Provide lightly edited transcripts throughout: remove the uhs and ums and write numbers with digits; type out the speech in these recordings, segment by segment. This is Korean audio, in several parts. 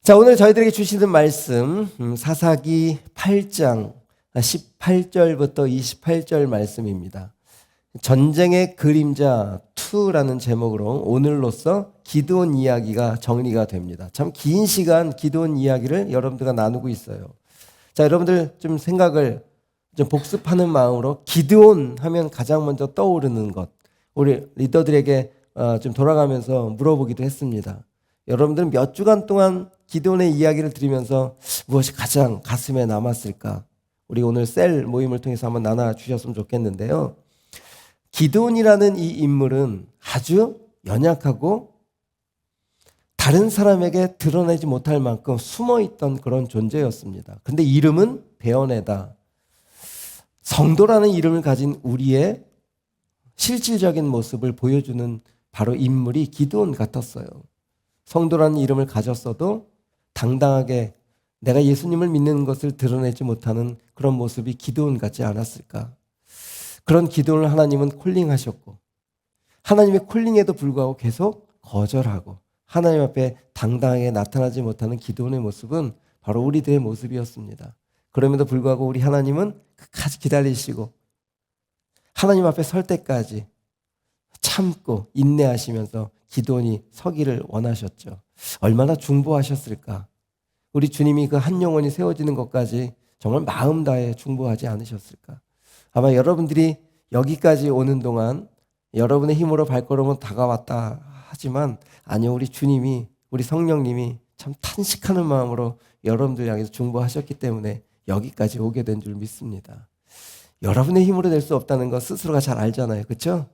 자, 오늘 저희들에게 주시는 말씀 사사기 8장 18절부터 28절 말씀입니다. 전쟁의 그림자 2라는 제목으로 오늘로써 기드온 이야기가 정리가 됩니다. 참 긴 시간 기드온 이야기를 여러분들과 나누고 있어요. 자, 여러분들 좀 생각을 좀 복습하는 마음으로 기드온 하면 가장 먼저 떠오르는 것, 우리 리더들에게 좀 돌아가면서 물어보기도 했습니다. 여러분들은 몇 주간 동안 기드온의 이야기를 들으면서 무엇이 가장 가슴에 남았을까? 우리 오늘 셀 모임을 통해서 한번 나눠주셨으면 좋겠는데요. 기드온이라는 이 인물은 아주 연약하고 다른 사람에게 드러내지 못할 만큼 숨어있던 그런 존재였습니다. 근데 이름은 베어네다. 성도라는 이름을 가진 우리의 실질적인 모습을 보여주는 바로 인물이 기드온 같았어요. 성도라는 이름을 가졌어도 당당하게 내가 예수님을 믿는 것을 드러내지 못하는 그런 모습이 기드온 같지 않았을까. 그런 기드온을 하나님은 콜링하셨고 하나님의 콜링에도 불구하고 계속 거절하고 하나님 앞에 당당하게 나타나지 못하는 기드온의 모습은 바로 우리들의 모습이었습니다. 그럼에도 불구하고 우리 하나님은 끝까지 기다리시고 하나님 앞에 설 때까지 참고 인내하시면서 기드온이 서기를 원하셨죠. 얼마나 중보하셨을까. 우리 주님이 그 한 영혼이 세워지는 것까지 정말 마음 다해 중보하지 않으셨을까. 아마 여러분들이 여기까지 오는 동안 여러분의 힘으로 발걸음은 다가왔다 하지만 아니요, 우리 주님이, 우리 성령님이 참 탄식하는 마음으로 여러분들 향해서 중보하셨기 때문에 여기까지 오게 된 줄 믿습니다. 여러분의 힘으로 될 수 없다는 것 스스로가 잘 알잖아요. 그렇죠?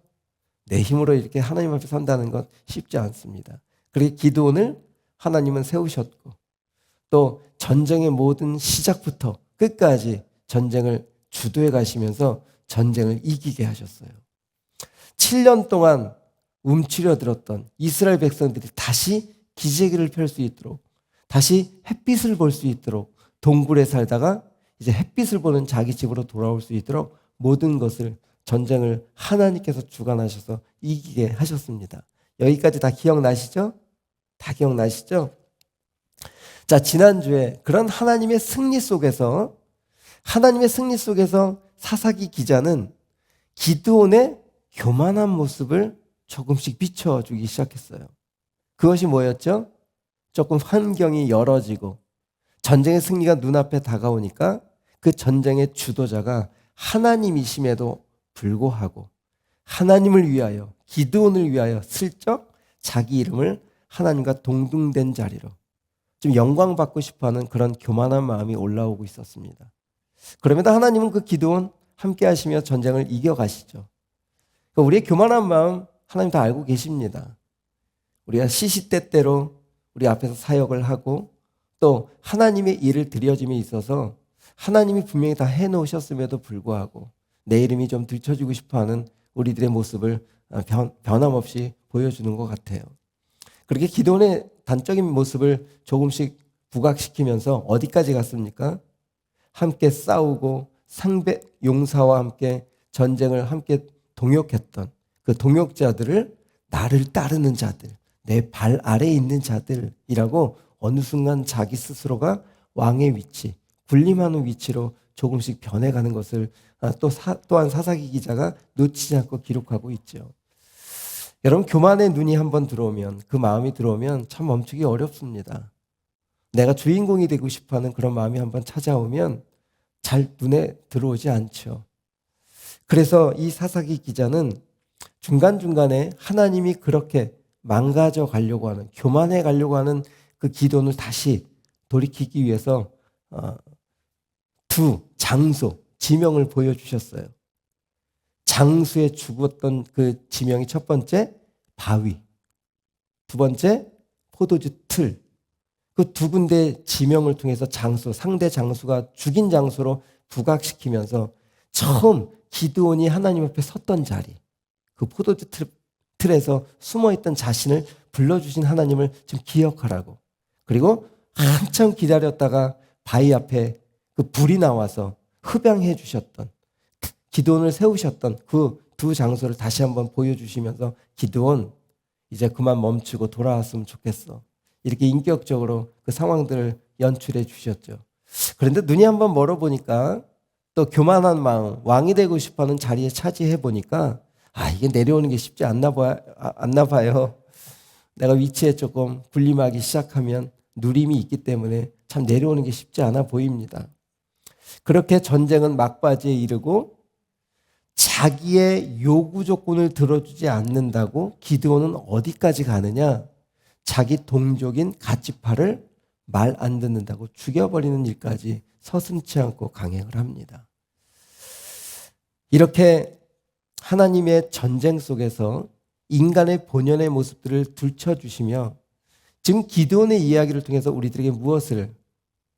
내 힘으로 이렇게 하나님 앞에 선다는 것 쉽지 않습니다. 그렇게 기드온을 하나님은 세우셨고 또 전쟁의 모든 시작부터 끝까지 전쟁을 주도해 가시면서 전쟁을 이기게 하셨어요. 7년 동안 움츠려들었던 이스라엘 백성들이 다시 기저귀를 펼 수 있도록 다시 햇빛을 볼 수 있도록 동굴에 살다가 이제 햇빛을 보는 자기 집으로 돌아올 수 있도록 모든 것을 전쟁을 하나님께서 주관하셔서 이기게 하셨습니다. 여기까지 다 기억나시죠? 다 기억나시죠? 자, 지난주에 그런 하나님의 승리 속에서 사사기 기자는 기드온의 교만한 모습을 조금씩 비춰주기 시작했어요. 그것이 뭐였죠? 조금 환경이 열어지고 전쟁의 승리가 눈앞에 다가오니까 그 전쟁의 주도자가 하나님이심에도 불구하고 하나님을 위하여 기드온을 위하여 슬쩍 자기 이름을 하나님과 동등된 자리로 좀 영광받고 싶어하는 그런 교만한 마음이 올라오고 있었습니다. 그럼에도 하나님은 그 기드온 함께 하시며 전쟁을 이겨가시죠. 우리의 교만한 마음 하나님 다 알고 계십니다. 우리가 시시때때로 우리 앞에서 사역을 하고 또 하나님의 일을 드려짐에 있어서 하나님이 분명히 다 해놓으셨음에도 불구하고 내 이름이 좀 들춰지고 싶어하는 우리들의 모습을 변함없이 보여주는 것 같아요. 그렇게 기드온의 단적인 모습을 조금씩 부각시키면서 어디까지 갔습니까? 함께 싸우고 상대 용사와 함께 전쟁을 함께 동역했던 그 동역자들을 나를 따르는 자들, 내 발 아래에 있는 자들이라고 어느 순간 자기 스스로가 왕의 위치, 군림하는 위치로 조금씩 변해가는 것을 또한 사사기 기자가 놓치지 않고 기록하고 있죠. 여러분, 교만의 눈이 한번 들어오면, 그 마음이 들어오면 참 멈추기 어렵습니다. 내가 주인공이 되고 싶어하는 그런 마음이 한번 찾아오면 잘 눈에 들어오지 않죠. 그래서 이 사사기 기자는 중간중간에 하나님이 그렇게 망가져 가려고 하는, 교만해 가려고 하는 그 기도를 다시 돌이키기 위해서 두 장소, 지명을 보여주셨어요. 장수에 죽었던 그 지명이 첫 번째 바위, 두 번째 포도주 틀. 그 두 군데 지명을 통해서 장수, 상대 장수가 죽인 장소로 부각시키면서 처음 기드온이 하나님 앞에 섰던 자리, 그 포도주 틀에서 숨어있던 자신을 불러주신 하나님을 좀 기억하라고. 그리고 한참 기다렸다가 바위 앞에 그 불이 나와서 흡양해 주셨던, 기드온을 세우셨던 그 두 장소를 다시 한번 보여주시면서 기드온, 이제 그만 멈추고 돌아왔으면 좋겠어. 이렇게 인격적으로 그 상황들을 연출해 주셨죠. 그런데 눈이 한번 멀어보니까 또 교만한 마음, 왕이 되고 싶어하는 자리에 차지해 보니까 이게 내려오는 게 쉽지 않나 봐요. 내가 위치에 조금 군림하기 시작하면 누림이 있기 때문에 참 내려오는 게 쉽지 않아 보입니다. 그렇게 전쟁은 막바지에 이르고 자기의 요구 조건을 들어주지 않는다고 기드온은 어디까지 가느냐? 자기 동족인 갓지파를 말 안 듣는다고 죽여버리는 일까지 서슴지 않고 강행을 합니다. 이렇게 하나님의 전쟁 속에서 인간의 본연의 모습들을 들춰주시며 지금 기드온의 이야기를 통해서 우리들에게 무엇을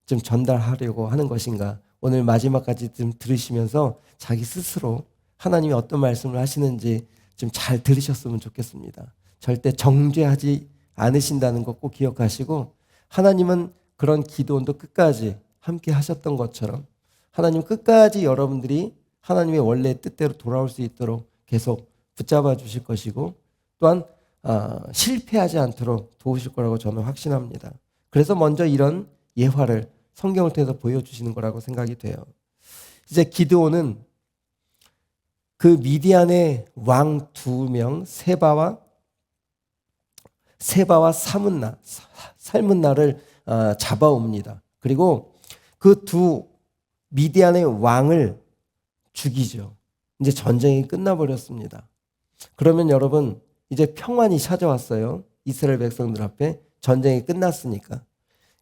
좀 전달하려고 하는 것인가? 오늘 마지막까지 좀 들으시면서 자기 스스로 하나님이 어떤 말씀을 하시는지 좀 잘 들으셨으면 좋겠습니다. 절대 정죄하지 않으신다는 것 꼭 기억하시고 하나님은 그런 기도원도 끝까지 함께 하셨던 것처럼 하나님 끝까지 여러분들이 하나님의 원래 뜻대로 돌아올 수 있도록 계속 붙잡아 주실 것이고 또한 실패하지 않도록 도우실 거라고 저는 확신합니다. 그래서 먼저 이런 예화를 성경을 통해서 보여주시는 거라고 생각이 돼요. 이제 기드온은 그 미디안의 왕 2명 세바와 살문나를 잡아옵니다. 그리고 그 두 미디안의 왕을 죽이죠. 이제 전쟁이 끝나버렸습니다. 그러면 여러분 이제 평안이 찾아왔어요. 이스라엘 백성들 앞에 전쟁이 끝났으니까.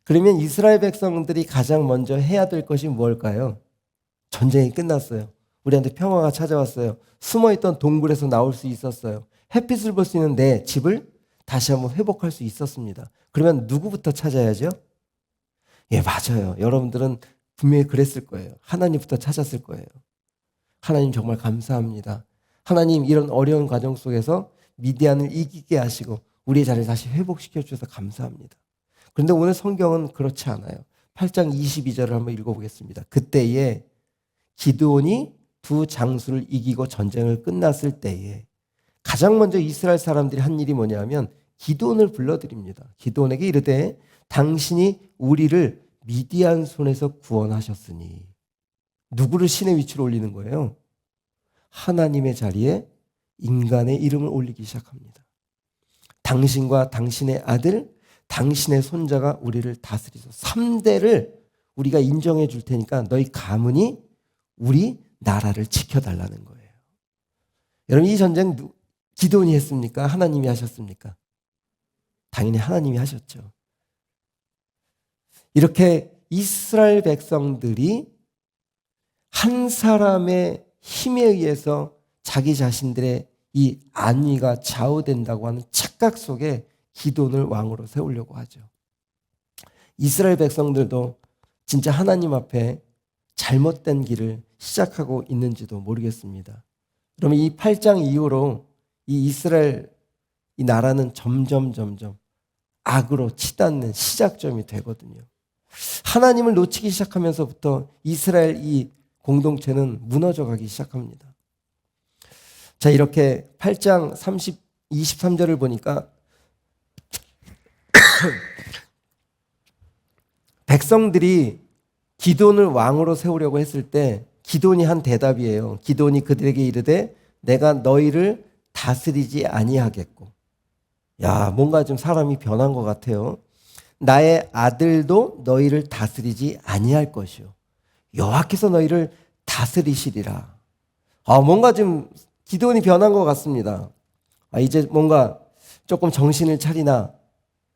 그러면 이스라엘 백성들이 가장 먼저 해야 될 것이 뭘까요? 전쟁이 끝났어요. 우리한테 평화가 찾아왔어요. 숨어있던 동굴에서 나올 수 있었어요. 햇빛을 볼 수 있는 내 집을 다시 한번 회복할 수 있었습니다. 그러면 누구부터 찾아야죠? 예, 맞아요. 여러분들은 분명히 그랬을 거예요. 하나님부터 찾았을 거예요. 하나님 정말 감사합니다. 하나님 이런 어려운 과정 속에서 미디안을 이기게 하시고 우리의 자리를 다시 회복시켜 주셔서 감사합니다. 그런데 오늘 성경은 그렇지 않아요. 8장 22절을 한번 읽어보겠습니다. 그때에 기드온이 두 장수를 이기고 전쟁을 끝났을 때에 가장 먼저 이스라엘 사람들이 한 일이 뭐냐면 기드온을 불러드립니다. 기드온에게 이르되 당신이 우리를 미디안 손에서 구원하셨으니 누구를 신의 위치로 올리는 거예요? 하나님의 자리에 인간의 이름을 올리기 시작합니다. 당신과 당신의 아들, 당신의 손자가 우리를 다스리소. 3대를 우리가 인정해 줄 테니까 너희 가문이 우리 나라를 지켜달라는 거예요. 여러분 이 전쟁 기드온이 했습니까? 하나님이 하셨습니까? 당연히 하나님이 하셨죠. 이렇게 이스라엘 백성들이 한 사람의 힘에 의해서 자기 자신들의 이 안위가 좌우된다고 하는 착각 속에 기드온을 왕으로 세우려고 하죠. 이스라엘 백성들도 진짜 하나님 앞에 잘못된 길을 시작하고 있는지도 모르겠습니다. 그러면 이 8장 이후로 이 이스라엘 이 나라는 점점 악으로 치닫는 시작점이 되거든요. 하나님을 놓치기 시작하면서부터 이스라엘 이 공동체는 무너져가기 시작합니다. 자, 이렇게 8장 23절을 보니까 백성들이 기드온을 왕으로 세우려고 했을 때 기드온이 한 대답이에요. 기드온이 그들에게 이르되 내가 너희를 다스리지 아니하겠고. 야, 뭔가 좀 사람이 변한 것 같아요. 나의 아들도 너희를 다스리지 아니할 것이요. 여호와께서 너희를 다스리시리라. 뭔가 좀 기드온이 변한 것 같습니다. 이제 뭔가 조금 정신을 차리나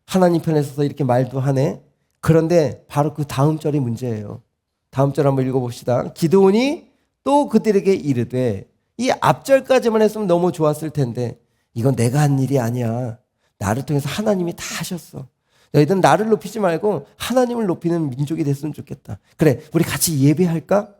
하나님 편에 서서 이렇게 말도 하네. 그런데 바로 그 다음 절이 문제예요. 다음 절 한번 읽어봅시다. 기드온이 또 그들에게 이르되, 이 앞절까지만 했으면 너무 좋았을 텐데 이건 내가 한 일이 아니야. 나를 통해서 하나님이 다 하셨어. 너희들은 나를 높이지 말고 하나님을 높이는 민족이 됐으면 좋겠다. 그래, 우리 같이 예배할까?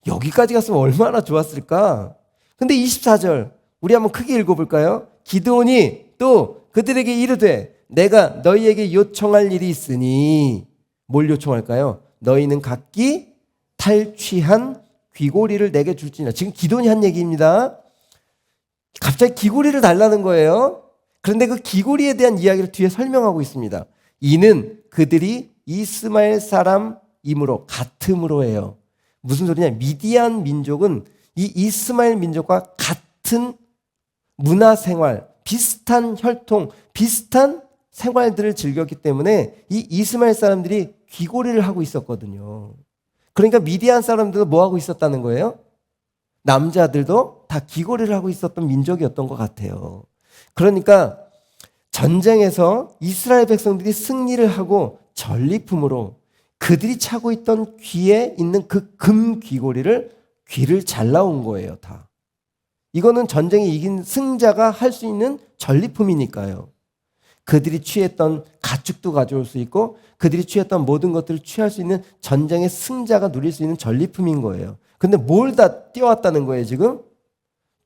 여기까지 갔으면 얼마나 좋았을까? 근데 24절 우리 한번 크게 읽어볼까요? 기드온이 또 그들에게 이르되 내가 너희에게 요청할 일이 있으니. 뭘 요청할까요? 너희는 각기 탈취한 귀고리를 내게 줄지니라. 지금 기드온이 한 얘기입니다. 갑자기 귀고리를 달라는 거예요. 그런데 그 귀고리에 대한 이야기를 뒤에 설명하고 있습니다. 이는 그들이 이스마엘 사람이므로 같음으로 해요. 무슨 소리냐? 미디안 민족은 이 이스마엘 민족과 같은 문화생활, 비슷한 혈통, 비슷한 생활들을 즐겼기 때문에 이 이스마엘 사람들이 귀고리를 하고 있었거든요. 그러니까 미디안 사람들도 뭐 하고 있었다는 거예요? 남자들도 다 귀고리를 하고 있었던 민족이었던 것 같아요. 그러니까 전쟁에서 이스라엘 백성들이 승리를 하고 전리품으로 그들이 차고 있던 귀에 있는 그 금 귀고리를 귀를 잘라온 거예요, 다. 이거는 전쟁에 이긴 승자가 할 수 있는 전리품이니까요. 그들이 취했던 가축도 가져올 수 있고 그들이 취했던 모든 것들을 취할 수 있는 전쟁의 승자가 누릴 수 있는 전리품인 거예요. 근데 뭘 다 띄워왔다는 거예요, 지금?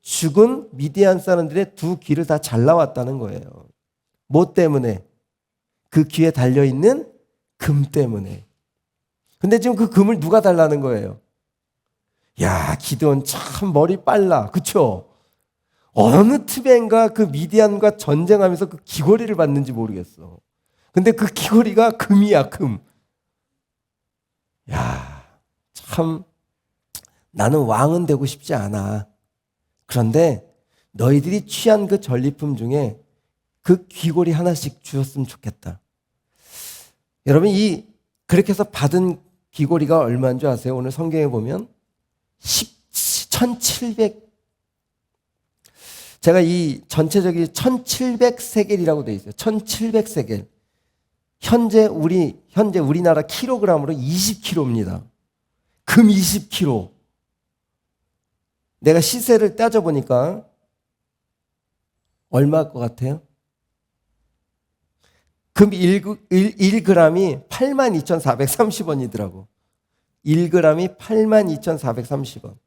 죽은 미디안 사람들의 두 귀를 다 잘라왔다는 거예요. 뭐 때문에? 그 귀에 달려있는 금 때문에. 근데 지금 그 금을 누가 달라는 거예요? 야, 기드온 참 머리 빨라. 그쵸? 어느 틈엔가 그 미디안과 전쟁하면서 그 귀걸이를 받는지 모르겠어. 근데 그 귀걸이가 금이야, 금. 야, 참 나는 왕은 되고 싶지 않아. 그런데 너희들이 취한 그 전리품 중에 그 귀걸이 하나씩 주었으면 좋겠다. 여러분, 그렇게 해서 받은 귀걸이가 얼마인 줄 아세요? 오늘 성경에 보면 1700, 제가 이 전체적인 1700세겔이라고 되어 있어요. 1700세겔. 현재 우리나라 킬로그램으로 20kg입니다. 금 20kg. 내가 시세를 따져보니까 얼마일 것 같아요? 금 1g이 82,430원이더라고. 1g이 82,430원.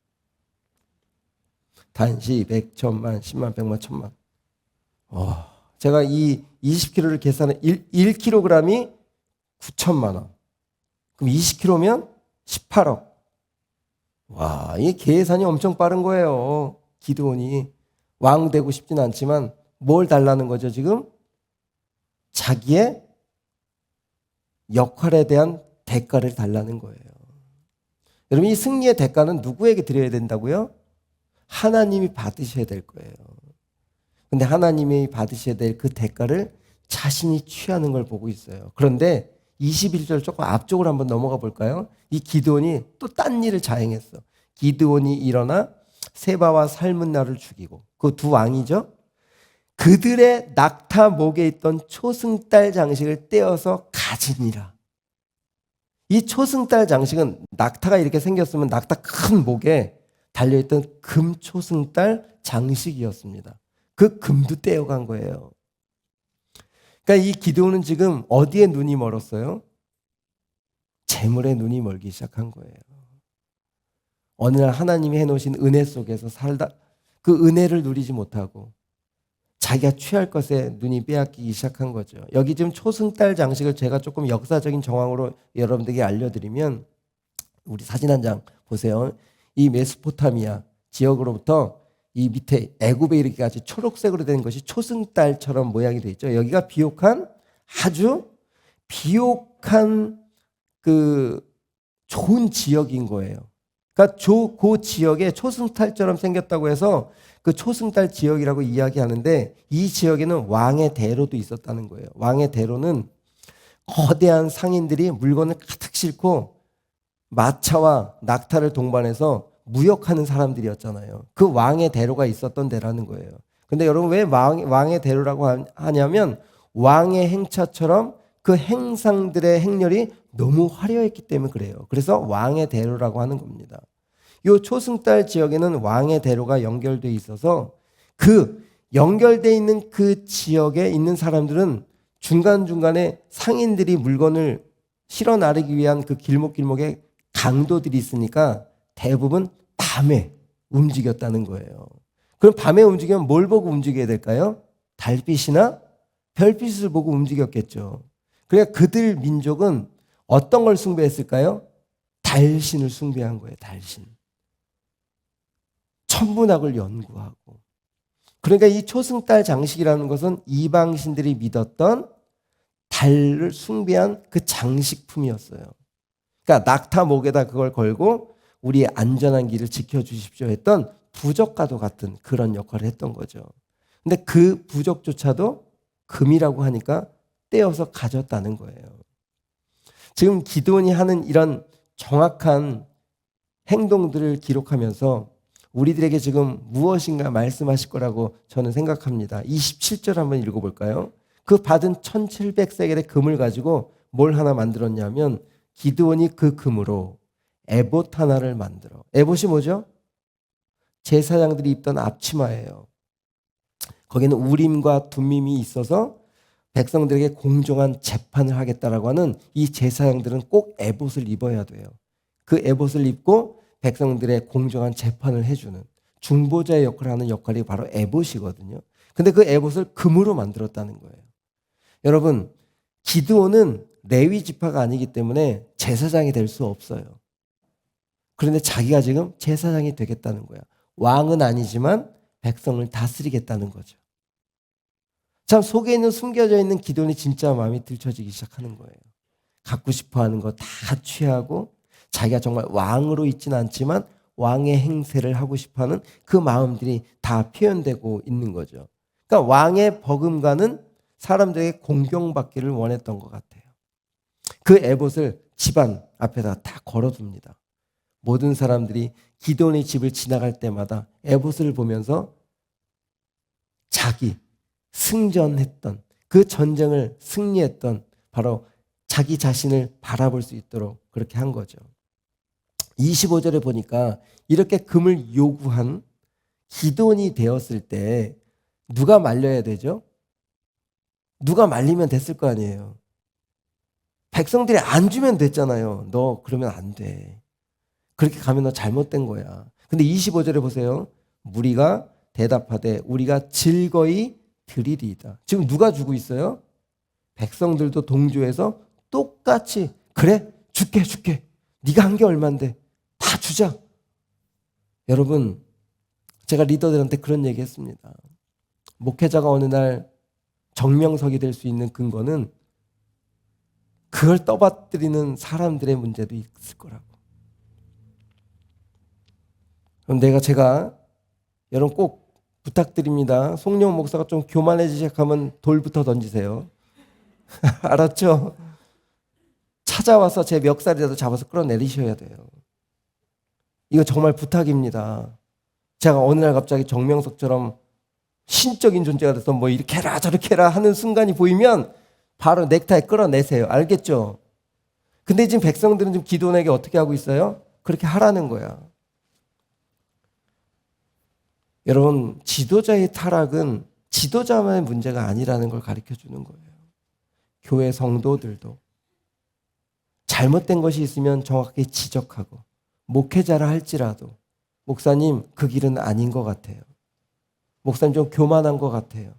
단시, 100, 1000만, 10만, 100만, 1000만. 제가 이 20kg를 계산해 1kg이 9천만 원. 그럼 20kg면 18억. 와, 이 계산이 엄청 빠른 거예요. 기드온이. 왕 되고 싶진 않지만 뭘 달라는 거죠, 지금? 자기의 역할에 대한 대가를 달라는 거예요. 여러분, 이 승리의 대가는 누구에게 드려야 된다고요? 하나님이 받으셔야 될 거예요. 근데 하나님이 받으셔야 될 그 대가를 자신이 취하는 걸 보고 있어요. 그런데 21절 조금 앞쪽으로 한번 넘어가 볼까요? 이 기드온이 또 딴 일을 자행했어. 기드온이 일어나 세바와 살문나를 죽이고, 그 두 왕이죠. 그들의 낙타 목에 있던 초승달 장식을 떼어서 가지니라. 이 초승달 장식은 낙타가 이렇게 생겼으면 낙타 큰 목에 달려있던 금 초승달 장식이었습니다. 그 금도 떼어간 거예요. 그러니까 이 기드온은 지금 어디에 눈이 멀었어요? 재물에 눈이 멀기 시작한 거예요. 어느 날 하나님이 해놓으신 은혜 속에서 살다 그 은혜를 누리지 못하고 자기가 취할 것에 눈이 빼앗기기 시작한 거죠. 여기 지금 초승달 장식을 제가 조금 역사적인 정황으로 여러분들에게 알려드리면, 우리 사진 한 장 보세요. 이 메소포타미아 지역으로부터 이 밑에 애굽에 이르기까지 초록색으로 된 것이 초승달처럼 모양이 되어 있죠. 여기가 비옥한, 아주 비옥한 그 좋은 지역인 거예요. 그러니까 그 지역에 초승달처럼 생겼다고 해서 그 초승달 지역이라고 이야기하는데, 이 지역에는 왕의 대로도 있었다는 거예요. 왕의 대로는 거대한 상인들이 물건을 가득 싣고 마차와 낙타를 동반해서 무역하는 사람들이었잖아요. 그 왕의 대로가 있었던 데라는 거예요. 근데 여러분, 왜 왕의 대로라고 하냐면 왕의 행차처럼 그 행상들의 행렬이 너무 화려했기 때문에 그래요. 그래서 왕의 대로라고 하는 겁니다. 이 초승달 지역에는 왕의 대로가 연결되어 있어서 그 연결되어 있는 그 지역에 있는 사람들은 중간중간에 상인들이 물건을 실어 나르기 위한 그 길목길목에 강도들이 있으니까 대부분 밤에 움직였다는 거예요. 그럼 밤에 움직이면 뭘 보고 움직여야 될까요? 달빛이나 별빛을 보고 움직였겠죠. 그러니까 그들 민족은 어떤 걸 숭배했을까요? 달신을 숭배한 거예요. 달신. 천문학을 연구하고. 그러니까 이 초승달 장식이라는 것은 이방신들이 믿었던 달을 숭배한 그 장식품이었어요. 그러니까 낙타 목에다 그걸 걸고 우리의 안전한 길을 지켜주십시오 했던 부적과도 같은 그런 역할을 했던 거죠. 근데 그 부적조차도 금이라고 하니까 떼어서 가졌다는 거예요. 지금 기드온이 하는 이런 정확한 행동들을 기록하면서 우리들에게 지금 무엇인가 말씀하실 거라고 저는 생각합니다. 27절 한번 읽어볼까요? 그 받은 1700세겔의 금을 가지고 뭘 하나 만들었냐면 기드온이 그 금으로 에봇 하나를 만들어. 에봇이 뭐죠? 제사장들이 입던 앞치마예요. 거기는 우림과 둠밈이 있어서 백성들에게 공정한 재판을 하겠다라고 하는 이 제사장들은 꼭 에봇을 입어야 돼요. 그 에봇을 입고 백성들의 공정한 재판을 해주는 중보자의 역할을 하는 역할이 바로 에봇이거든요. 근데 그 에봇을 금으로 만들었다는 거예요. 여러분, 기드온은 레위 지파가 아니기 때문에 제사장이 될 수 없어요. 그런데 자기가 지금 제사장이 되겠다는 거야. 왕은 아니지만 백성을 다스리겠다는 거죠. 참 속에 있는 숨겨져 있는 기드온이 진짜 마음이 들춰지기 시작하는 거예요. 갖고 싶어하는 거 다 취하고 자기가 정말 왕으로 있지는 않지만 왕의 행세를 하고 싶어하는 그 마음들이 다 표현되고 있는 거죠. 그러니까 왕의 버금가는 사람들에게 공경받기를 원했던 것 같아요. 그 에봇을 집안 앞에다 다 걸어둡니다. 모든 사람들이 기드온의 집을 지나갈 때마다 에봇을 보면서 자기 승전했던 그 전쟁을 승리했던 바로 자기 자신을 바라볼 수 있도록 그렇게 한 거죠. 25절에 보니까 이렇게 금을 요구한 기드온이 되었을 때 누가 말려야 되죠? 누가 말리면 됐을 거 아니에요. 백성들이 안 주면 됐잖아요. 너 그러면 안 돼. 그렇게 가면 너 잘못된 거야. 근데 25절에 보세요. 무리가 대답하되 우리가 즐거이 드리리이다. 지금 누가 주고 있어요? 백성들도 동조해서 똑같이 그래 줄게. 네가 한 게 얼만데 다 주자. 여러분, 제가 리더들한테 그런 얘기 했습니다. 목회자가 어느 날 정명석이 될 수 있는 근거는 그걸 떠받들이는 사람들의 문제도 있을 거라고. 그럼 제가 여러분 꼭 부탁드립니다. 송영 목사가 좀 교만해지기 시작하면 돌부터 던지세요. 알았죠? 찾아와서 제 멱살이라도 잡아서 끌어내리셔야 돼요. 이거 정말 부탁입니다. 제가 어느 날 갑자기 정명석처럼 신적인 존재가 돼서 뭐 이렇게 해라 저렇게 해라 하는 순간이 보이면 바로 넥타이 끌어내세요. 알겠죠? 근데 지금 백성들은 지금 기드온에게 어떻게 하고 있어요? 그렇게 하라는 거야. 여러분, 지도자의 타락은 지도자만의 문제가 아니라는 걸 가르쳐 주는 거예요. 교회 성도들도 잘못된 것이 있으면 정확하게 지적하고 목회자라 할지라도 목사님 그 길은 아닌 것 같아요. 목사님 좀 교만한 것 같아요.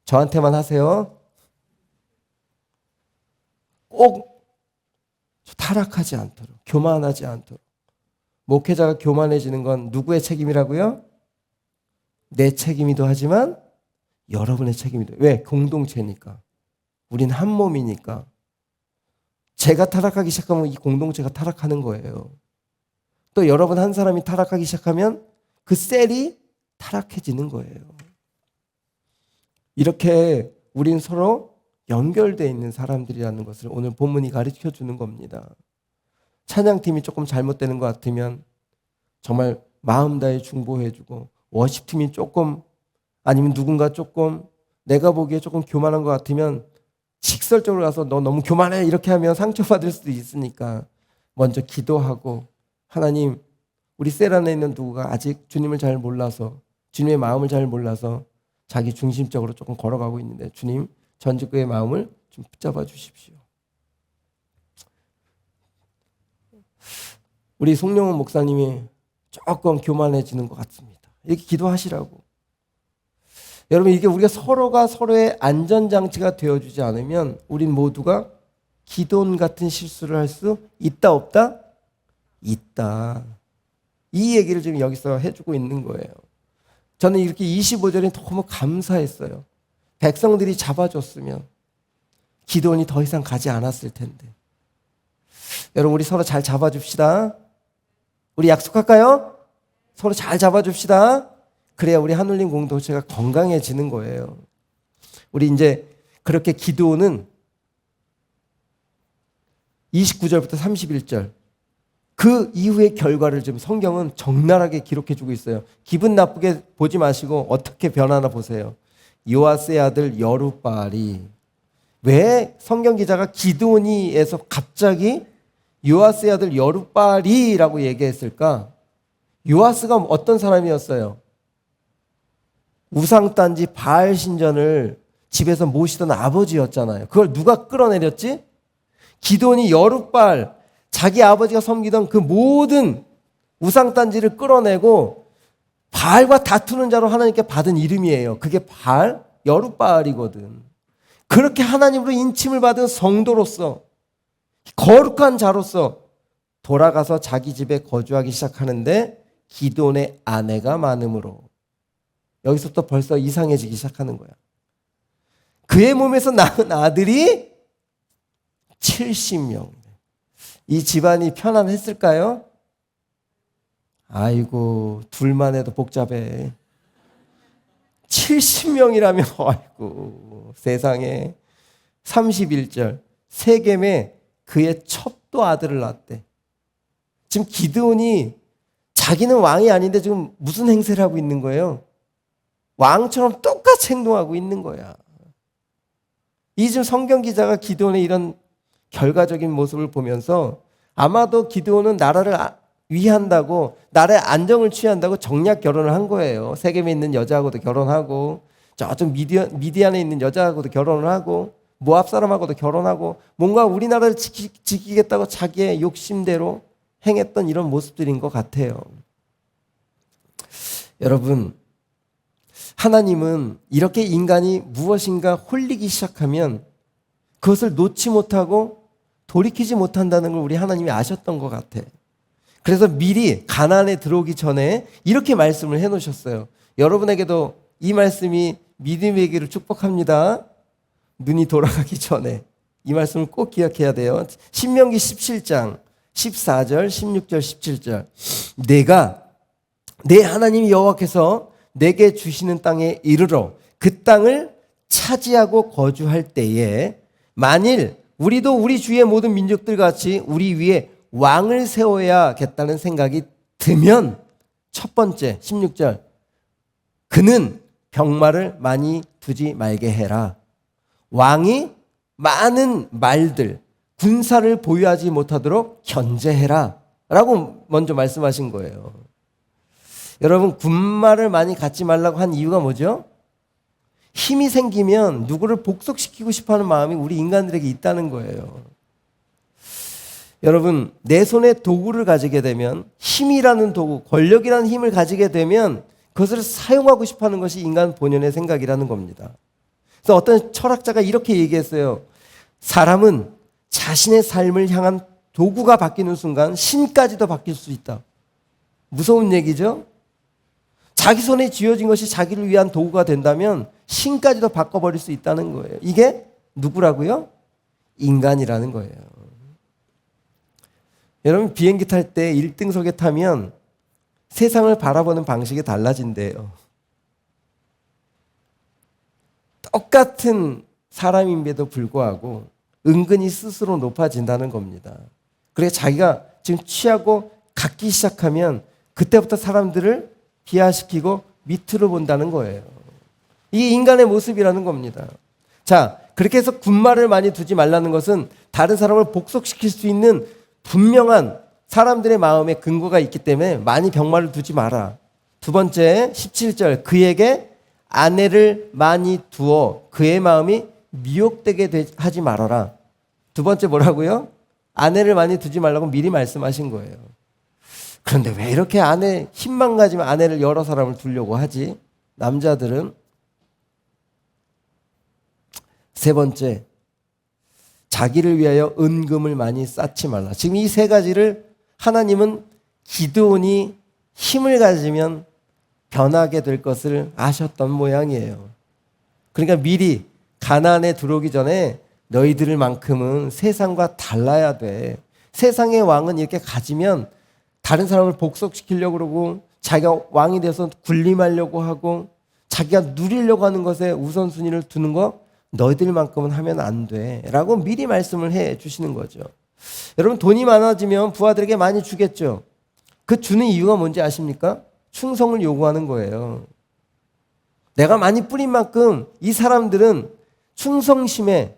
저한테만 하세요. 꼭 타락하지 않도록, 교만하지 않도록. 목회자가 교만해지는 건 누구의 책임이라고요? 내 책임이기도 하지만 여러분의 책임이기도. 왜? 공동체니까. 우린 한 몸이니까. 제가 타락하기 시작하면 이 공동체가 타락하는 거예요. 또 여러분 한 사람이 타락하기 시작하면 그 셀이 타락해지는 거예요. 이렇게 우린 서로 연결되어 있는 사람들이라는 것을 오늘 본문이 가르쳐 주는 겁니다. 찬양팀이 조금 잘못되는 것 같으면 정말 마음 다해 중보해주고, 워십팀이 조금 아니면 누군가 조금 내가 보기에 조금 교만한 것 같으면 직설적으로 가서 너 너무 교만해 이렇게 하면 상처받을 수도 있으니까 먼저 기도하고, 하나님 우리 셀 안에 있는 누구가 아직 주님을 잘 몰라서, 주님의 마음을 잘 몰라서 자기 중심적으로 조금 걸어가고 있는데 주님 전직구의 마음을 좀 붙잡아 주십시오. 우리 송영훈 목사님이 조금 교만해지는 것 같습니다. 이렇게 기도하시라고. 여러분, 이게 우리가 서로가 서로의 안전장치가 되어주지 않으면 우린 모두가 기드온 같은 실수를 할 수 있다 없다? 있다. 이 얘기를 지금 여기서 해주고 있는 거예요. 저는 이렇게 25절에 너무 감사했어요. 백성들이 잡아줬으면, 기드온이 더 이상 가지 않았을 텐데. 여러분, 우리 서로 잘 잡아줍시다. 우리 약속할까요? 서로 잘 잡아줍시다. 그래야 우리 한울림 공동체가 건강해지는 거예요. 우리 이제 그렇게 기드온은 29절부터 31절 그 이후의 결과를 지금 성경은 적나라하게 기록해주고 있어요. 기분 나쁘게 보지 마시고 어떻게 변하나 보세요. 요아스의 아들 여룻바알이, 왜 성경 기자가 기드온이에서 갑자기 요아스의 아들 여룻바알이라고 얘기했을까? 요아스가 어떤 사람이었어요? 우상단지 바알 신전을 집에서 모시던 아버지였잖아요. 그걸 누가 끌어내렸지? 기드온이 여룻바알, 자기 아버지가 섬기던 그 모든 우상단지를 끌어내고 바알과 다투는 자로 하나님께 받은 이름이에요. 그게 바알, 여룻바알이거든. 그렇게 하나님으로 인침을 받은 성도로서, 거룩한 자로서 돌아가서 자기 집에 거주하기 시작하는데 기드온의 아내가 많음으로, 여기서부터 벌써 이상해지기 시작하는 거야. 그의 몸에서 낳은 아들이 70명. 이 집안이 편안했을까요? 아이고, 둘만 해도 복잡해. 70명이라면 아이고, 세상에. 31절 세겜에 그의 첩도 아들을 낳았대. 지금 기드온이 자기는 왕이 아닌데 지금 무슨 행세를 하고 있는 거예요? 왕처럼 똑같이 행동하고 있는 거야. 이 지금 성경 기자가 기드온의 이런 결과적인 모습을 보면서 아마도 기드온은 나라를 위한다고, 나라의 안정을 취한다고 정략 결혼을 한 거예요. 세겜에 있는 여자하고도 결혼하고, 저쪽 미디안에 있는 여자하고도 결혼을 하고, 모압 사람하고도 결혼하고, 뭔가 우리나라를 지키겠다고 자기의 욕심대로 행했던 이런 모습들인 것 같아요. 여러분, 하나님은 이렇게 인간이 무엇인가 홀리기 시작하면 그것을 놓지 못하고 돌이키지 못한다는 걸 우리 하나님이 아셨던 것 같아. 그래서 미리 가나안에 들어오기 전에 이렇게 말씀을 해놓으셨어요. 여러분에게도 이 말씀이 믿음의 길을 축복합니다. 눈이 돌아가기 전에 이 말씀을 꼭 기억해야 돼요. 신명기 17장 14절 16절 17절 내가 내 하나님 여호와께서 내게 주시는 땅에 이르러 그 땅을 차지하고 거주할 때에 만일 우리도 우리 주위의 모든 민족들 같이 우리 위에 왕을 세워야겠다는 생각이 들면, 첫 번째 16절 그는 병마를 많이 두지 말게 해라. 왕이 많은 말들, 군사를 보유하지 못하도록 견제해라 라고 먼저 말씀하신 거예요. 여러분, 군말을 많이 갖지 말라고 한 이유가 뭐죠? 힘이 생기면 누구를 복속시키고 싶어하는 마음이 우리 인간들에게 있다는 거예요. 여러분, 내 손에 도구를 가지게 되면, 힘이라는 도구, 권력이라는 힘을 가지게 되면 그것을 사용하고 싶어하는 것이 인간 본연의 생각이라는 겁니다. 그래서 어떤 철학자가 이렇게 얘기했어요. 사람은 자신의 삶을 향한 도구가 바뀌는 순간 신까지도 바뀔 수 있다. 무서운 얘기죠? 자기 손에 쥐어진 것이 자기를 위한 도구가 된다면 신까지도 바꿔버릴 수 있다는 거예요. 이게 누구라고요? 인간이라는 거예요. 여러분, 비행기 탈 때 1등석에 타면 세상을 바라보는 방식이 달라진대요. 똑같은 사람임에도 불구하고 은근히 스스로 높아진다는 겁니다. 그래서 자기가 지금 취하고 갖기 시작하면 그때부터 사람들을 비하시키고 밑으로 본다는 거예요. 이게 인간의 모습이라는 겁니다. 자, 그렇게 해서 군말을 많이 두지 말라는 것은 다른 사람을 복속시킬 수 있는 분명한 사람들의 마음에 근거가 있기 때문에 많이 병마를 두지 마라. 두 번째 17절 그에게 아내를 많이 두어 그의 마음이 미혹되게 하지 말아라. 두 번째 뭐라고요? 아내를 많이 두지 말라고 미리 말씀하신 거예요. 그런데 왜 이렇게 힘만 가지면 아내를 여러 사람을 두려고 하지? 남자들은. 세 번째, 자기를 위하여 은금을 많이 쌓지 말라. 지금 이 세 가지를 하나님은 기드온이 힘을 가지면 변하게 될 것을 아셨던 모양이에요. 그러니까 미리 가나안에 들어오기 전에 너희들만큼은 세상과 달라야 돼. 세상의 왕은 이렇게 가지면 다른 사람을 복속시키려고 그러고 자기가 왕이 돼서 군림하려고 하고 자기가 누리려고 하는 것에 우선순위를 두는 거 너희들만큼은 하면 안 돼. 라고 미리 말씀을 해 주시는 거죠. 여러분, 돈이 많아지면 부하들에게 많이 주겠죠. 그 주는 이유가 뭔지 아십니까? 충성을 요구하는 거예요. 내가 많이 뿌린 만큼 이 사람들은 충성심에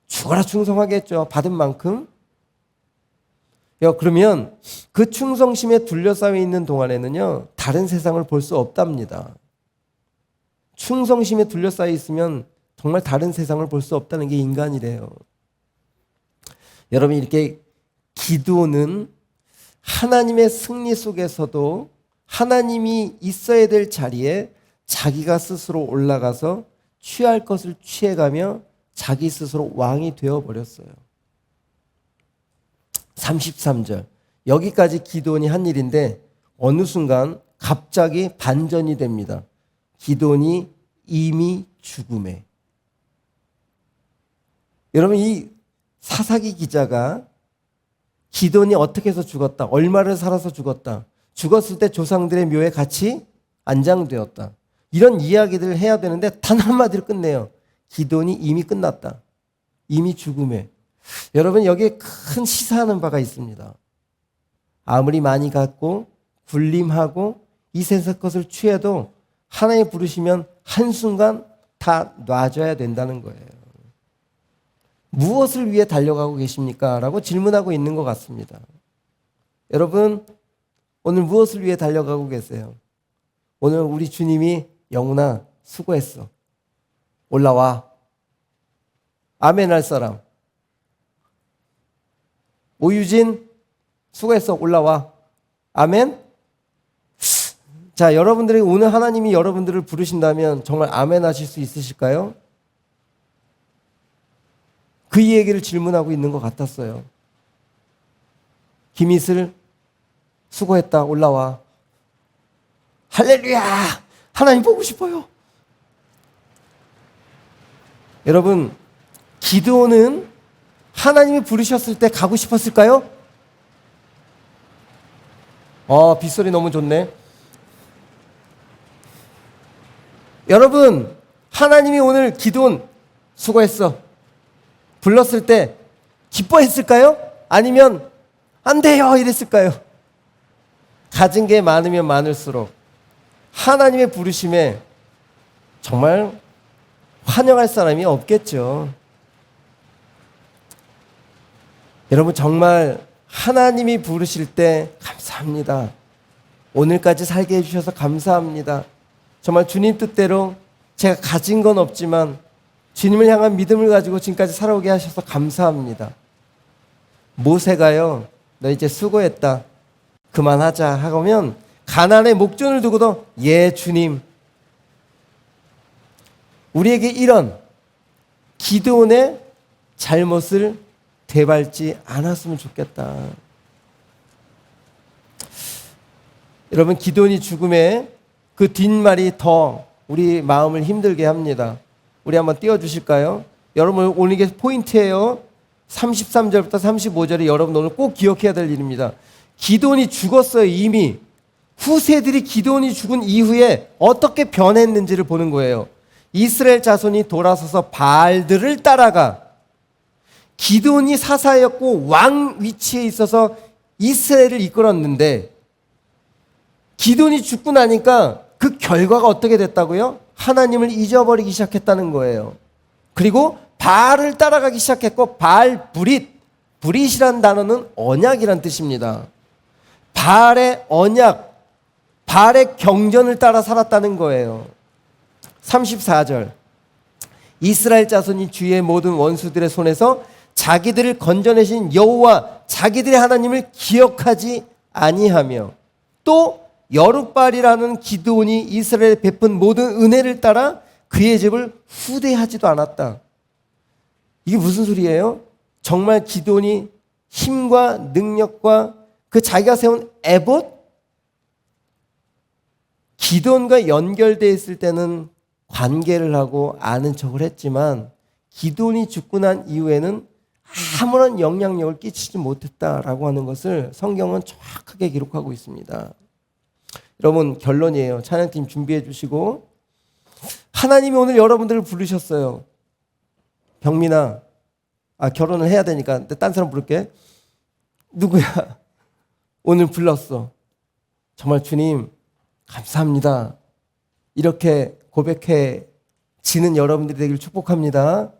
죽어라 충성하겠죠. 받은 만큼. 그러면 그 충성심에 둘러싸여 있는 동안에는요, 다른 세상을 볼 수 없답니다. 충성심에 둘러싸여 있으면 정말 다른 세상을 볼 수 없다는 게 인간이래요. 여러분, 이렇게 기도는 하나님의 승리 속에서도 하나님이 있어야 될 자리에 자기가 스스로 올라가서 취할 것을 취해가며 자기 스스로 왕이 되어버렸어요. 33절. 여기까지 기드온이 한 일인데 어느 순간 갑자기 반전이 됩니다. 기드온이 이미 죽음에. 여러분, 이 사사기 기자가 기드온이 어떻게 해서 죽었다, 얼마를 살아서 죽었다, 죽었을 때 조상들의 묘에 같이 안장되었다, 이런 이야기들을 해야 되는데 단 한마디로 끝내요. 기드온이 이미 끝났다. 이미 죽음에. 여러분, 여기에 큰 시사하는 바가 있습니다. 아무리 많이 갖고 군림하고 이 세상 것을 취해도 하나님 부르시면 한순간 다 놔줘야 된다는 거예요. 무엇을 위해 달려가고 계십니까? 라고 질문하고 있는 것 같습니다. 여러분, 오늘 무엇을 위해 달려가고 계세요? 오늘 우리 주님이 영훈아 수고했어. 올라와. 아멘 할 사람. 오유진 수고했어. 올라와. 아멘. 자, 여러분들이 오늘 하나님이 여러분들을 부르신다면 정말 아멘 하실 수 있으실까요? 그 얘기를 질문하고 있는 것 같았어요. 김이슬 수고했다. 올라와. 할렐루야. 하나님 보고 싶어요. 여러분, 기드온은 하나님이 부르셨을 때 가고 싶었을까요? 빗소리 너무 좋네. 여러분, 하나님이 오늘 기드온 수고했어 불렀을 때 기뻐했을까요? 아니면 안 돼요 이랬을까요? 가진 게 많으면 많을수록 하나님의 부르심에 정말 환영할 사람이 없겠죠. 여러분, 정말 하나님이 부르실 때 감사합니다. 오늘까지 살게 해주셔서 감사합니다. 정말 주님 뜻대로 제가 가진 건 없지만 주님을 향한 믿음을 가지고 지금까지 살아오게 하셔서 감사합니다. 모세가요, 너 이제 수고했다, 그만하자 하면 가나안의 목전을 두고도 예 주님. 우리에게 이런 기드온의 잘못을 되밟지 않았으면 좋겠다. 여러분, 기드온이 죽음에 그 뒷말이 더 우리 마음을 힘들게 합니다. 우리 한번 띄워주실까요? 여러분, 오늘 이게 포인트예요. 33절부터 35절이 여러분 오늘 꼭 기억해야 될 일입니다. 기드온이 죽었어요. 이미. 후세들이 기드온이 죽은 이후에 어떻게 변했는지를 보는 거예요. 이스라엘 자손이 돌아서서 바알들을 따라가. 기드온이 사사였고 왕 위치에 있어서 이스라엘을 이끌었는데 기드온이 죽고 나니까 그 결과가 어떻게 됐다고요? 하나님을 잊어버리기 시작했다는 거예요. 그리고 바알을 따라가기 시작했고, 바알 브릿, 브릿이란 단어는 언약이란 뜻입니다. 바알의 언약, 바알의 경전을 따라 살았다는 거예요. 34절. 이스라엘 자손이 주의 모든 원수들의 손에서 자기들을 건져내신 여호와 자기들의 하나님을 기억하지 아니하며, 또 여룻바알이라는 기드온이 이스라엘에 베푼 모든 은혜를 따라 그의 집을 후대하지도 않았다. 이게 무슨 소리예요? 정말 기드온이 힘과 능력과 그 자기가 세운 에봇, 기드온과 연결되어 있을 때는 관계를 하고 아는 척을 했지만 기드온이 죽고 난 이후에는 아무런 영향력을 끼치지 못했다라고 하는 것을 성경은 정확하게 기록하고 있습니다. 여러분, 결론이에요. 찬양팀 준비해 주시고, 하나님이 오늘 여러분들을 부르셨어요. 병민아, 결혼을 해야 되니까 딴 사람 부를게. 누구야? 오늘 불렀어. 정말 주님 감사합니다. 이렇게 고백해지는 여러분들이 되길 축복합니다.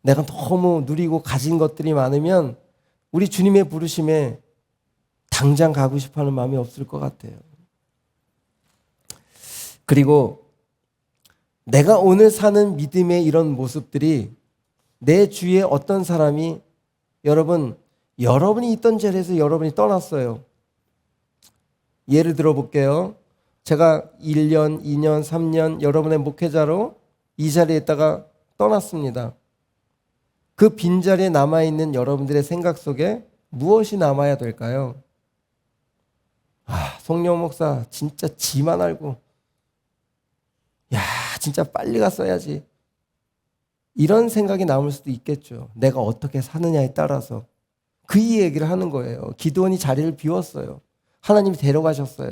내가 너무 누리고 가진 것들이 많으면 우리 주님의 부르심에 당장 가고 싶어하는 마음이 없을 것 같아요. 그리고 내가 오늘 사는 믿음의 이런 모습들이 내 주위에 어떤 사람이 여러분이 있던 자리에서 여러분이 떠났어요. 예를 들어 볼게요. 제가 1년, 2년, 3년 여러분의 목회자로 이 자리에 있다가 떠났습니다. 그 빈자리에 남아있는 여러분들의 생각 속에 무엇이 남아야 될까요? 송영 목사 진짜 지만 알고, 진짜 빨리 갔어야지, 이런 생각이 남을 수도 있겠죠. 내가 어떻게 사느냐에 따라서. 그 얘기를 하는 거예요. 기드온이 자리를 비웠어요. 하나님이 데려가셨어요.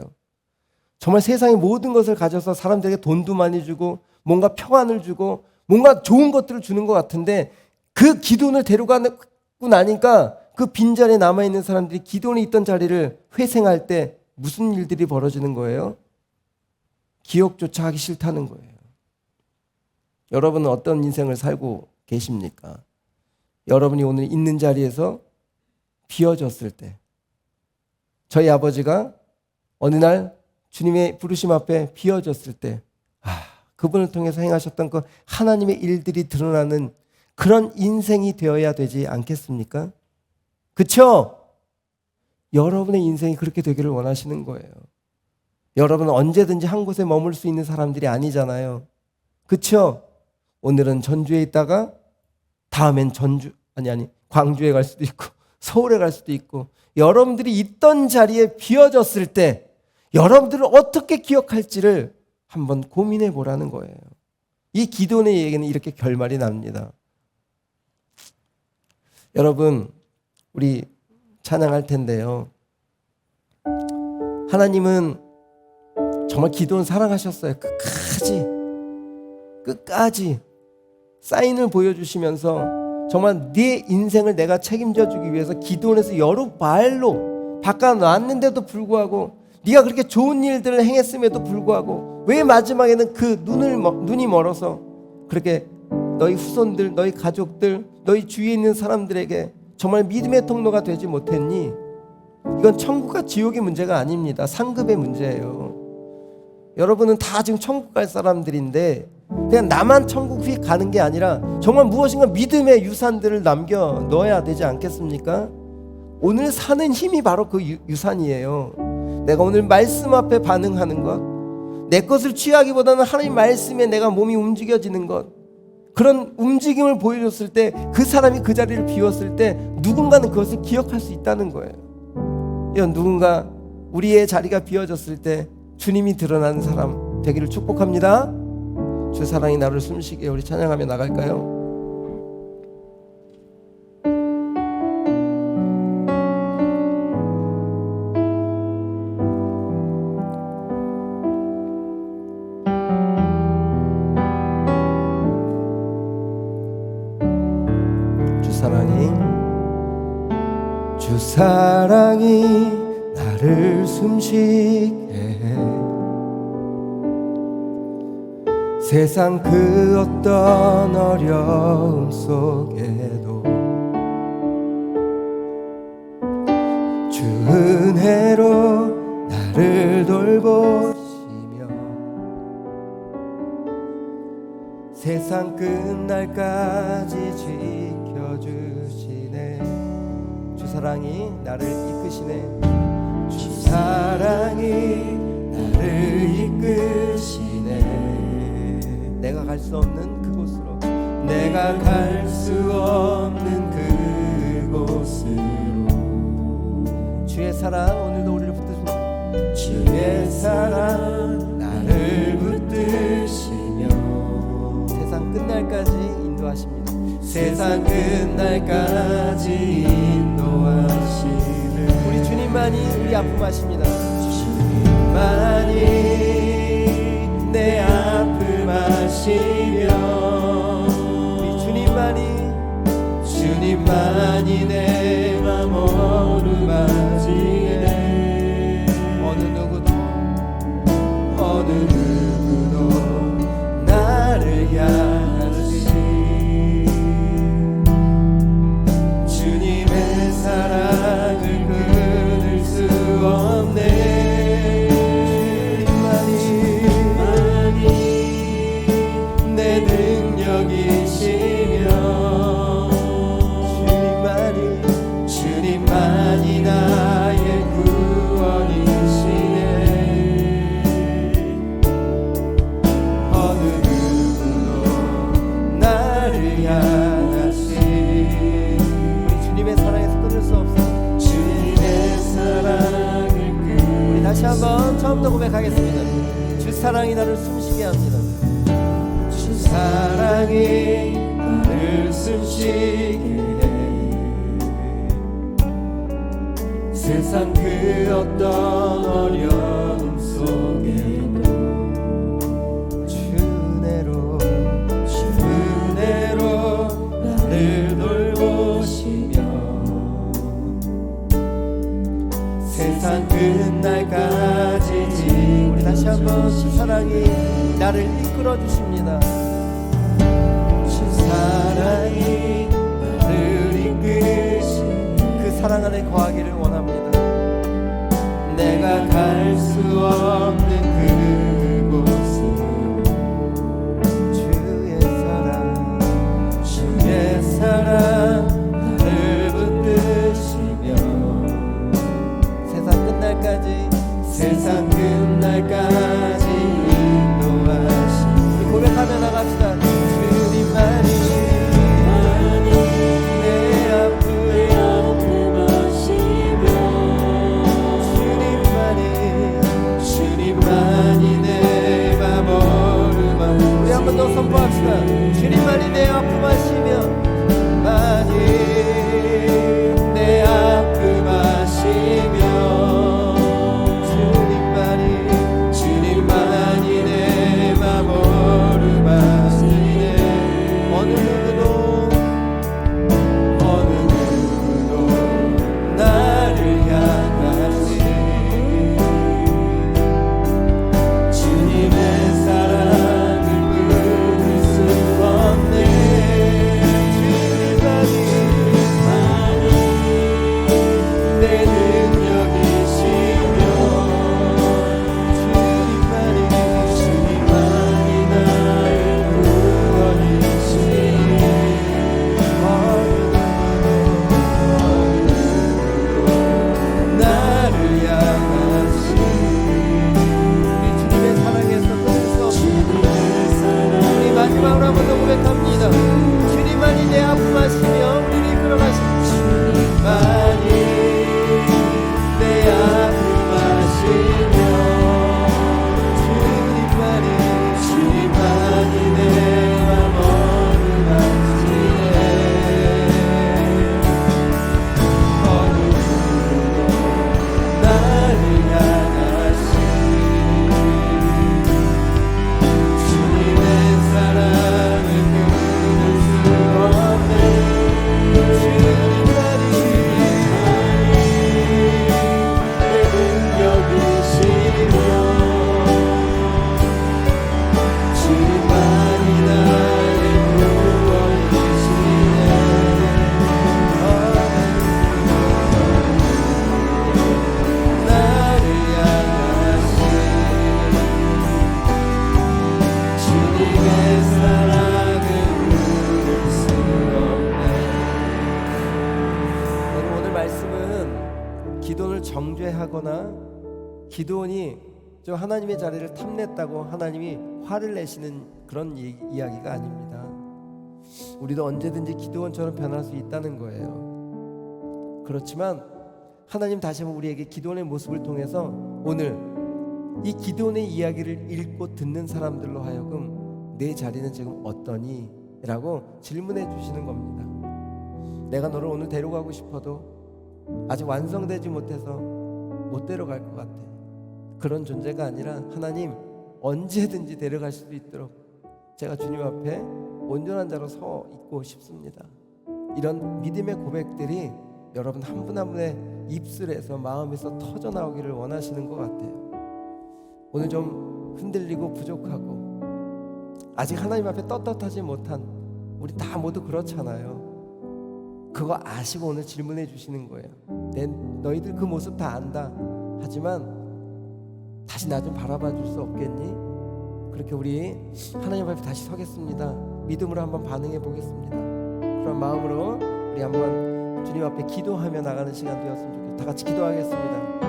정말 세상의 모든 것을 가져서 사람들에게 돈도 많이 주고 뭔가 평안을 주고 뭔가 좋은 것들을 주는 것 같은데, 그 기드온을 데려가고 나니까 그 빈자리에 남아있는 사람들이 기드온이 있던 자리를 회생할 때 무슨 일들이 벌어지는 거예요? 기억조차 하기 싫다는 거예요. 여러분은 어떤 인생을 살고 계십니까? 여러분이 오늘 있는 자리에서 비워졌을 때, 저희 아버지가 어느 날 주님의 부르심 앞에 비워졌을 때, 그분을 통해서 행하셨던 그 하나님의 일들이 드러나는 그런 인생이 되어야 되지 않겠습니까? 그렇죠? 여러분의 인생이 그렇게 되기를 원하시는 거예요. 여러분은 언제든지 한 곳에 머물 수 있는 사람들이 아니잖아요. 그렇죠? 오늘은 전주에 있다가 다음엔 광주에 갈 수도 있고 서울에 갈 수도 있고, 여러분들이 있던 자리에 비워졌을 때 여러분들을 어떻게 기억할지를 한번 고민해 보라는 거예요. 이 기도의 얘기는 이렇게 결말이 납니다. 여러분, 우리 찬양할 텐데요. 하나님은 정말 기도는 사랑하셨어요. 끝까지 사인을 보여주시면서 정말 네 인생을 내가 책임져 주기 위해서 기도원에서 여러 발로 바꿔놨는데도 불구하고, 네가 그렇게 좋은 일들을 행했음에도 불구하고 왜 마지막에는 그 눈이 멀어서 그렇게 너희 후손들, 너희 가족들, 너희 주위에 있는 사람들에게 정말 믿음의 통로가 되지 못했니? 이건 천국과 지옥의 문제가 아닙니다. 상급의 문제예요. 여러분은 다 지금 천국 갈 사람들인데 그냥 나만 천국이 가는 게 아니라 정말 무엇인가 믿음의 유산들을 남겨 넣어야 되지 않겠습니까? 오늘 사는 힘이 바로 그 유산이에요. 내가 오늘 말씀 앞에 반응하는 것, 내 것을 취하기보다는 하나님 말씀에 내가 몸이 움직여지는 것, 그런 움직임을 보여줬을 때, 그 사람이 그 자리를 비웠을 때 누군가는 그것을 기억할 수 있다는 거예요. 이런 누군가 우리의 자리가 비워졌을 때 주님이 드러나는 사람 되기를 축복합니다. 주 사랑이 나를 숨쉬게. 우리 찬양하며 나갈까요? 주 사랑이 나를 숨쉬게 해. 세상 그 어떤 어려움 속에도 주 은혜로 나를 돌보시며 세상 끝날까지 지켜주시네. 주 사랑이 나를 이끄시네. 주 사랑이 나를 이끄시네. 내가 갈 수 없는 그곳으로, 내가 갈 수 없는 그곳으로. 주의 사랑 오늘도 우리를 붙드시며, 주의 사랑 나를 붙드시며 세상 끝날까지 인도하시네. 인도하십니다. 세상 끝날까지 인도하시는 우리 주님만이 우리 아픔 아십니다. 주님만이 내 아픔 아시며 우리 주님만이 내 맘 어루만지네. 어느 누구도 나를 향하시 주님의 사랑을 끊을 수 없네. 주님만이 내 능력이시며 주님만이 나의 구원이시네. 어느 누구도 나를 향하시 우리 주님의 사랑에서 끊을 수 없어. 주님의 사랑을 우리 다시 한번 처음부터 고백하겠습니다. 주 사랑이 나를 숨쉬게 합니다. 주 사랑이 나를 숨쉬게 해. 세상 그 어떤 어려움 속에도 주은혜로 나를 돌보시며 세상 끝날까지 우리 다시 한번 주 사랑이 나를 이끌어 주십니다. 주 사랑이 나를 이끄시니 그 사랑 안에 거하기를 원합니다. 내가 갈 수 없는 그곳으로 주의 사랑 나를 붙드시며 세상 끝날까지 인도하시 우리 고백하며 나갑시다. 주님만이 내 아픔 아시며 주님만이 내 맘 어루만 우리 한 번 더 선포합시다. 주님만이 내 아픔 아시며 내 아픔 아시며 주님만이 내 맘 어루만지네. 어느 누구도 나를 향하시 주님의 사랑을 끊을 수 없네. 주님만이 내 능력이시며 주님만이 나의 구원이시네. 나를 향하시 우리 주님의 사랑에서 끊을 수 없습니다. 우리 마지막으로 한 번 더 고백합니다. 주님만이 내 아픔 아시며 우리를 이끌어가신 주님만이 내 아픔 아시며 주님만이 내 맘 어루만지네. 어느 누구도 나를 향하시 주님의 사랑을 끊을 수 없네. 주님만이 내 능력이시며 주님만이 나의 구원이시네. 나를 향하시 주님의 사랑을 끊을 수 없네. 여러분, 오늘 말씀은 기도를 정죄하거나 기도원이 저 하나님의 자리를 탐냈다고 하나님이 화를 내시는 그런 이야기가 아닙니다. 우리도 언제든지 기도원처럼 변할 수 있다는 거예요. 그렇지만 하나님 다시 한번 우리에게 기도원의 모습을 통해서 오늘 이 기도원의 이야기를 읽고 듣는 사람들로 하여금 내 자리는 지금 어떠니? 라고 질문해 주시는 겁니다. 내가 너를 오늘 데려가고 싶어도 아직 완성되지 못해서 못 데려갈 것 같아. 그런 존재가 아니라 하나님 언제든지 데려갈 수 있도록 제가 주님 앞에 온전한 자로 서 있고 싶습니다. 이런 믿음의 고백들이 여러분 한 분 한 분의 입술에서 마음에서 터져 나오기를 원하시는 것 같아요. 오늘 좀 흔들리고 부족하고 아직 하나님 앞에 떳떳하지 못한 우리 다 모두 그렇잖아요. 그거 아시고 오늘 질문해 주시는 거예요. 너희들 그 모습 다 안다. 하지만 다시 나 좀 바라봐 줄 수 없겠니? 그렇게 우리 하나님 앞에 다시 서겠습니다. 믿음으로 한번 반응해 보겠습니다. 그런 마음으로 우리 한번 주님 앞에 기도하며 나가는 시간 되었으면 좋겠습니다. 다 같이 기도하겠습니다.